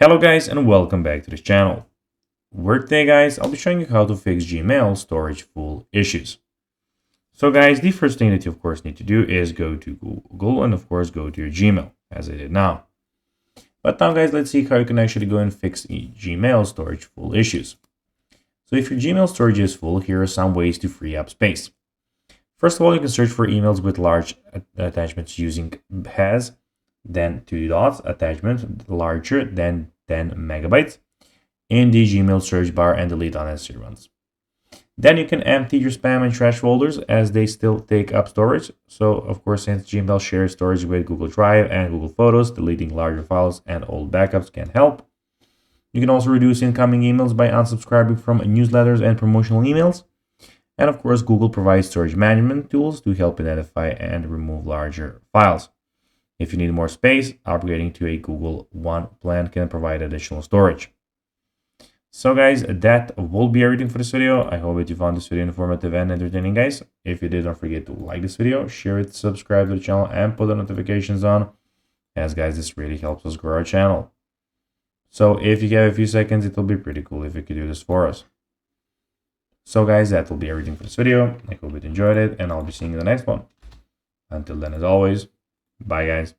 Hello guys and welcome back to this channel, where today guys I'll be showing you how to fix Gmail storage full issues. So guys, the first thing that you of course need to do is go to Google and of course go to your Gmail, as I did now. But now guys, let's see how you can actually go and fix Gmail storage full issues. So if your Gmail storage is full, here are some ways to free up space. First of all, you can search for emails with large attachments using has, then two dots, attachment larger than 10 megabytes in the Gmail search bar and delete unnecessary ones. Then you can empty your spam and trash folders as they still take up storage. So of course, since Gmail shares storage with Google Drive and Google Photos, deleting larger files and old backups can help. You can also reduce incoming emails by unsubscribing from newsletters and promotional emails. And of course, Google provides storage management tools to help identify and remove larger files. If you need more space, upgrading to a Google One plan can provide additional storage. So guys, that will be everything for this video. I hope that you found this video informative and entertaining, guys. If you did, don't forget to like this video, share it, subscribe to the channel, and put the notifications on, as guys, this really helps us grow our channel. So if you have a few seconds, it will be pretty cool if you could do this for us. So guys, that will be everything for this video. I hope you enjoyed it, and I'll be seeing you in the next one. Until then, as always, bye guys.